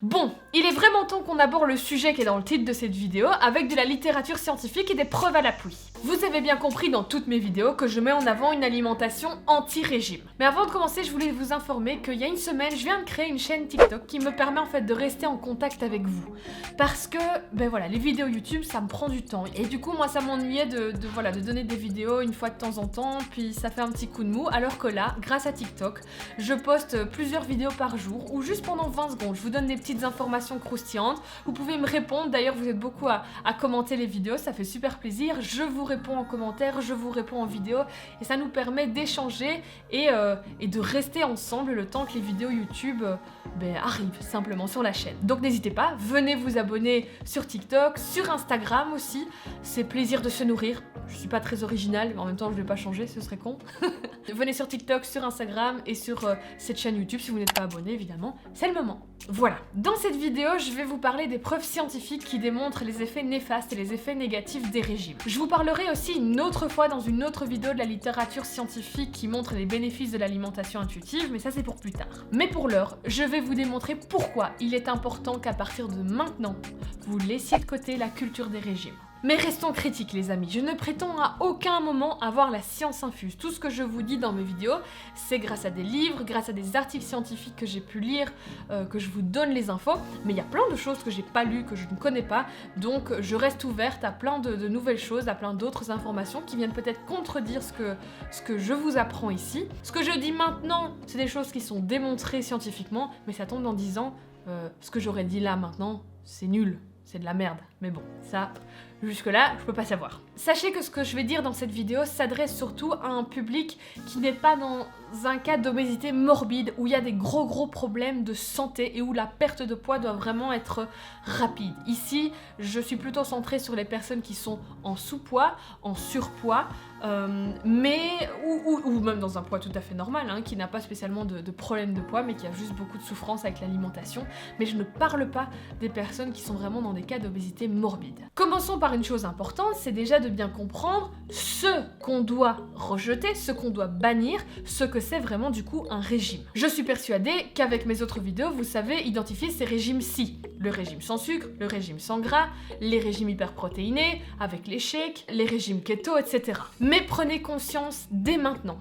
Bon, il est vraiment temps qu'on aborde le sujet qui est dans le titre de cette vidéo, avec de la littérature scientifique et des preuves à l'appui. Vous avez bien compris dans toutes mes vidéos que je mets en avant une alimentation anti-régime. Mais avant de commencer, je voulais vous informer qu'il y a une semaine, je viens de créer une chaîne TikTok qui me permet en fait de rester en contact avec vous. Parce que, ben voilà, les vidéos YouTube, ça me prend du temps. Et du coup, moi, ça m'ennuyait de donner des vidéos une fois de temps en temps, puis ça fait un petit coup de mou. Alors que là, grâce à TikTok, je poste plusieurs vidéos par jour, ou juste pendant 20 secondes, je vous donne des petites informations croustillantes. Vous pouvez me répondre, d'ailleurs vous êtes beaucoup à commenter les vidéos, ça fait super plaisir. Je vous réponds en commentaire, je vous réponds en vidéo et ça nous permet d'échanger et de rester ensemble le temps que les vidéos YouTube arrivent simplement sur la chaîne. Donc n'hésitez pas, venez vous abonner sur TikTok, sur Instagram aussi, c'est plaisir de se nourrir. Je suis pas très originale, mais en même temps je vais pas changer, ce serait con. Venez sur TikTok, sur Instagram et sur cette chaîne YouTube si vous n'êtes pas abonné évidemment, c'est le moment. Voilà, dans cette vidéo, je vais vous parler des preuves scientifiques qui démontrent les effets néfastes et les effets négatifs des régimes. Je vous parlerai aussi une autre fois dans une autre vidéo de la littérature scientifique qui montre les bénéfices de l'alimentation intuitive, mais ça c'est pour plus tard. Mais pour l'heure, je vais vous démontrer pourquoi il est important qu'à partir de maintenant, vous laissiez de côté la culture des régimes. Mais restons critiques les amis, je ne prétends à aucun moment avoir la science infuse. Tout ce que je vous dis dans mes vidéos, c'est grâce à des livres, grâce à des articles scientifiques que j'ai pu lire, que je vous donne les infos. Mais il y a plein de choses que j'ai pas lues, que je ne connais pas, donc je reste ouverte à plein de nouvelles choses, à plein d'autres informations qui viennent peut-être contredire ce que je vous apprends ici. Ce que je dis maintenant, c'est des choses qui sont démontrées scientifiquement, mais ça tombe dans 10 ans, ce que j'aurais dit là maintenant, c'est nul. C'est de la merde, mais bon, ça, jusque-là, je peux pas savoir. Sachez que ce que je vais dire dans cette vidéo s'adresse surtout à un public qui n'est pas dans un cas d'obésité morbide, où il y a des gros problèmes de santé et où la perte de poids doit vraiment être rapide. Ici, je suis plutôt centrée sur les personnes qui sont en sous-poids, en surpoids, ou même dans un poids tout à fait normal, hein, qui n'a pas spécialement de problème de poids, mais qui a juste beaucoup de souffrance avec l'alimentation. Mais je ne parle pas des personnes qui sont vraiment dans des cas d'obésité morbide. Commençons par une chose importante, c'est déjà de bien comprendre ce qu'on doit rejeter, ce qu'on doit bannir, ce que c'est vraiment du coup un régime. Je suis persuadée qu'avec mes autres vidéos, vous savez identifier ces régimes-ci. Le régime sans sucre, le régime sans gras, les régimes hyperprotéinés, avec les shakes, les régimes keto, etc. Mais prenez conscience dès maintenant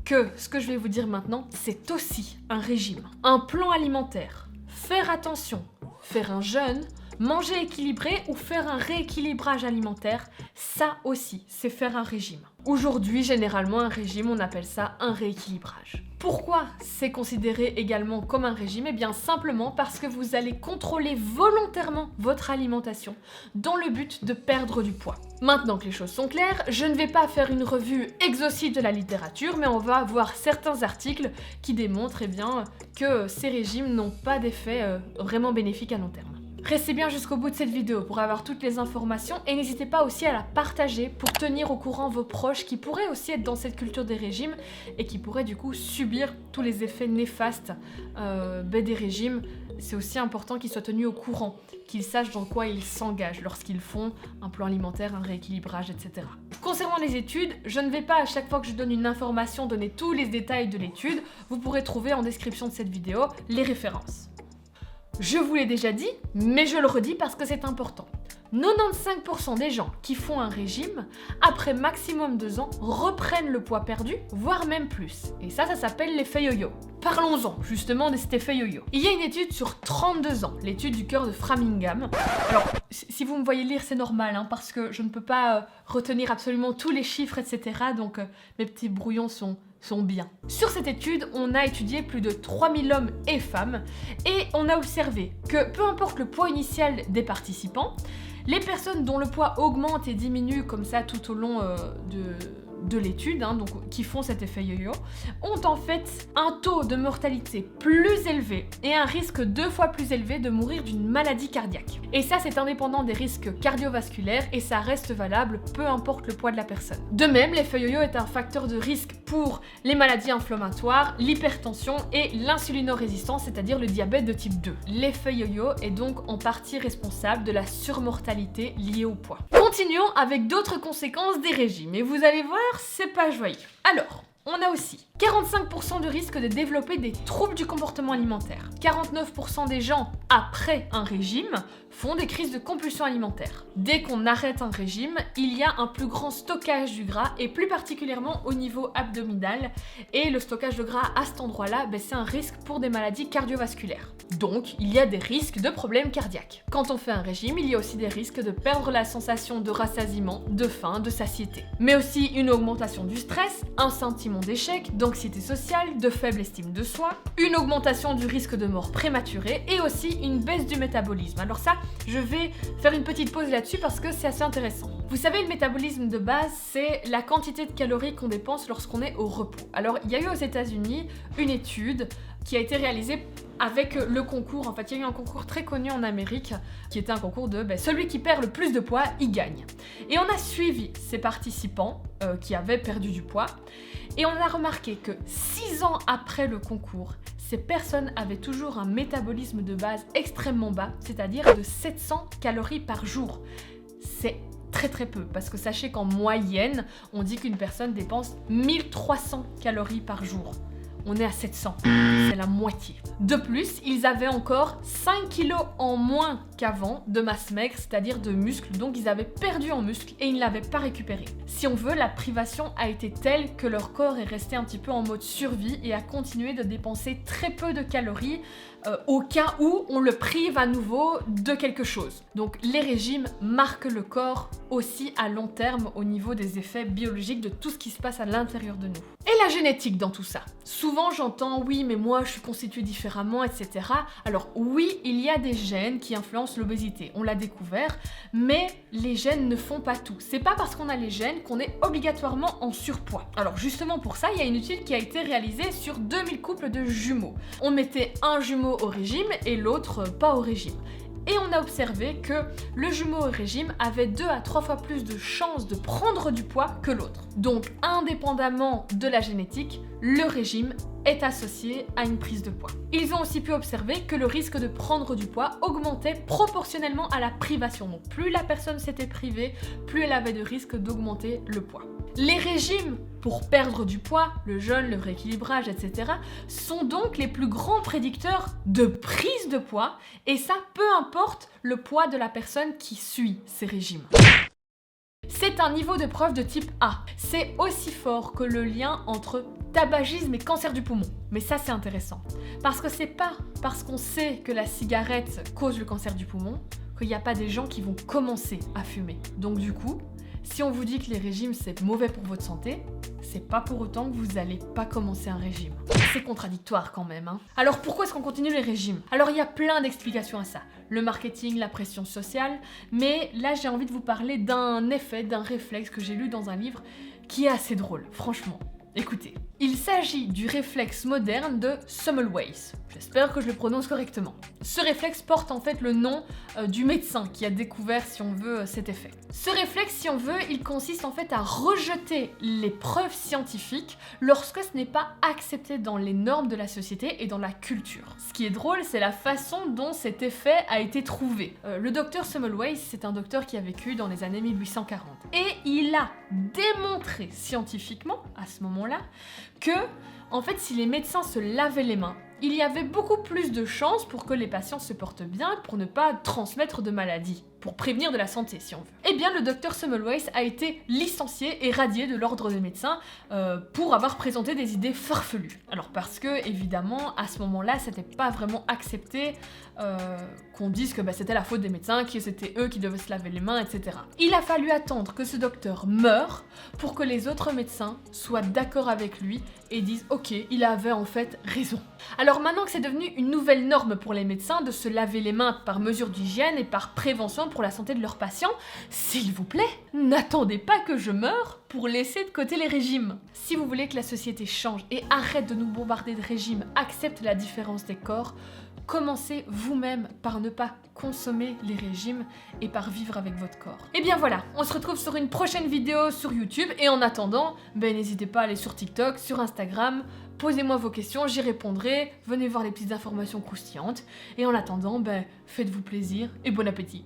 que ce que je vais vous dire maintenant, c'est aussi un régime, un plan alimentaire. Faire attention, faire un jeûne, manger équilibré ou faire un rééquilibrage alimentaire, ça aussi, c'est faire un régime. Aujourd'hui, généralement, un régime, on appelle ça un rééquilibrage. Pourquoi c'est considéré également comme un régime? Eh bien simplement parce que vous allez contrôler volontairement votre alimentation dans le but de perdre du poids. Maintenant que les choses sont claires, je ne vais pas faire une revue exhaustive de la littérature, mais on va voir certains articles qui démontrent que ces régimes n'ont pas d'effet vraiment bénéfique à long terme. Restez bien jusqu'au bout de cette vidéo pour avoir toutes les informations et n'hésitez pas aussi à la partager pour tenir au courant vos proches qui pourraient aussi être dans cette culture des régimes et qui pourraient du coup subir tous les effets néfastes des régimes. C'est aussi important qu'ils soient tenus au courant, qu'ils sachent dans quoi ils s'engagent lorsqu'ils font un plan alimentaire, un rééquilibrage, etc. Concernant les études, je ne vais pas à chaque fois que je donne une information donner tous les détails de l'étude, vous pourrez trouver en description de cette vidéo les références. Je vous l'ai déjà dit, mais je le redis parce que c'est important. 95% des gens qui font un régime, après maximum 2 ans, reprennent le poids perdu, voire même plus. Et ça s'appelle l'effet yo-yo. Parlons-en justement de cet effet yo-yo. Il y a une étude sur 32 ans, l'étude du cœur de Framingham. Alors, si vous me voyez lire, c'est normal, hein, parce que je ne peux pas retenir absolument tous les chiffres, etc. Donc mes petits brouillons sont bien. Sur cette étude, on a étudié plus de 3000 hommes et femmes et on a observé que peu importe le poids initial des participants, les personnes dont le poids augmente et diminue comme ça tout au long de l'étude, donc qui font cet effet yo-yo, ont en fait un taux de mortalité plus élevé et un risque 2 fois plus élevé de mourir d'une maladie cardiaque. Et ça, c'est indépendant des risques cardiovasculaires et ça reste valable peu importe le poids de la personne. De même, l'effet yo-yo est un facteur de risque pour les maladies inflammatoires, l'hypertension et l'insulinorésistance, c'est-à-dire le diabète de type 2. L'effet yo-yo est donc en partie responsable de la surmortalité liée au poids. Continuons avec d'autres conséquences des régimes et vous allez voir, c'est pas joyeux. Alors, on a aussi 45% de risque de développer des troubles du comportement alimentaire. 49% des gens, après un régime, font des crises de compulsion alimentaire. Dès qu'on arrête un régime, il y a un plus grand stockage du gras, et plus particulièrement au niveau abdominal. Et le stockage de gras à cet endroit-là, c'est un risque pour des maladies cardiovasculaires. Donc, il y a des risques de problèmes cardiaques. Quand on fait un régime, il y a aussi des risques de perdre la sensation de rassasiement, de faim, de satiété. Mais aussi une augmentation du stress, un sentiment d'échec, d'anxiété sociale, de faible estime de soi, une augmentation du risque de mort prématurée et aussi une baisse du métabolisme. Alors ça, je vais faire une petite pause là-dessus parce que c'est assez intéressant. Vous savez, le métabolisme de base, c'est la quantité de calories qu'on dépense lorsqu'on est au repos. Alors, il y a eu aux États-Unis une étude qui a été réalisée avec le concours. En fait, il y a eu un concours très connu en Amérique qui était un concours de celui qui perd le plus de poids, il gagne. Et on a suivi ces participants qui avaient perdu du poids et on a remarqué que 6 ans après le concours, ces personnes avaient toujours un métabolisme de base extrêmement bas, c'est-à-dire de 700 calories par jour. C'est très peu, parce que sachez qu'en moyenne, on dit qu'une personne dépense 1300 calories par jour. On est à 700, c'est la moitié. De plus, ils avaient encore 5 kilos en moins qu'avant de masse maigre, c'est-à-dire de muscles, donc ils avaient perdu en muscles et ils ne l'avaient pas récupéré. Si on veut, la privation a été telle que leur corps est resté un petit peu en mode survie et a continué de dépenser très peu de calories au cas où on le prive à nouveau de quelque chose. Donc les régimes marquent le corps aussi à long terme au niveau des effets biologiques de tout ce qui se passe à l'intérieur de nous. Et la génétique dans tout ça. Souvent j'entends oui mais moi je suis constituée différemment, etc. Alors oui, il y a des gènes qui influencent l'obésité, on l'a découvert, mais les gènes ne font pas tout. C'est pas parce qu'on a les gènes qu'on est obligatoirement en surpoids. Alors justement pour ça, il y a une étude qui a été réalisée sur 2000 couples de jumeaux. On mettait un jumeau au régime et l'autre pas au régime. Et on a observé que le jumeau au régime avait 2 à 3 fois plus de chances de prendre du poids que l'autre. Donc, indépendamment de la génétique, le régime est associé à une prise de poids. Ils ont aussi pu observer que le risque de prendre du poids augmentait proportionnellement à la privation. Donc, plus la personne s'était privée, plus elle avait de risque d'augmenter le poids. Les régimes pour perdre du poids, le jeûne, le rééquilibrage, etc. sont donc les plus grands prédicteurs de prise de poids, et ça peu importe le poids de la personne qui suit ces régimes. C'est un niveau de preuve de type A. C'est aussi fort que le lien entre tabagisme et cancer du poumon. Mais ça c'est intéressant, parce que c'est pas parce qu'on sait que la cigarette cause le cancer du poumon qu'il n'y a pas des gens qui vont commencer à fumer. Donc du coup, si on vous dit que les régimes c'est mauvais pour votre santé, c'est pas pour autant que vous n'allez pas commencer un régime. C'est contradictoire quand même, hein. Alors pourquoi est-ce qu'on continue les régimes? Alors il y a plein d'explications à ça. Le marketing, la pression sociale, mais là j'ai envie de vous parler d'un effet, d'un réflexe que j'ai lu dans un livre qui est assez drôle, franchement. Écoutez, il s'agit du réflexe moderne de Semmelweis. J'espère que je le prononce correctement. Ce réflexe porte en fait le nom du médecin qui a découvert, si on veut, cet effet. Ce réflexe, si on veut, il consiste en fait à rejeter les preuves scientifiques lorsque ce n'est pas accepté dans les normes de la société et dans la culture. Ce qui est drôle, c'est la façon dont cet effet a été trouvé. Le docteur Semmelweis, c'est un docteur qui a vécu dans les années 1840. Et il a démontré scientifiquement, à ce moment-là, que, en fait, si les médecins se lavaient les mains, il y avait beaucoup plus de chances pour que les patients se portent bien, pour ne pas transmettre de maladies, pour prévenir de la santé si on veut. Eh bien, le docteur Semmelweis a été licencié et radié de l'ordre des médecins pour avoir présenté des idées farfelues. Alors parce que, évidemment, à ce moment-là, c'était pas vraiment accepté qu'on dise que c'était la faute des médecins, que c'était eux qui devaient se laver les mains, etc. Il a fallu attendre que ce docteur meure pour que les autres médecins soient d'accord avec lui et disent « Ok, il avait en fait raison ». Alors maintenant que c'est devenu une nouvelle norme pour les médecins de se laver les mains par mesure d'hygiène et par prévention pour la santé de leurs patients, s'il vous plaît, n'attendez pas que je meure pour laisser de côté les régimes. Si vous voulez que la société change et arrête de nous bombarder de régimes, accepte la différence des corps, commencez vous-même par ne pas consommer les régimes et par vivre avec votre corps. Et bien voilà, on se retrouve sur une prochaine vidéo sur YouTube et en attendant, n'hésitez pas à aller sur TikTok, sur Instagram, posez-moi vos questions, j'y répondrai, venez voir les petites informations croustillantes et en attendant, faites-vous plaisir et bon appétit.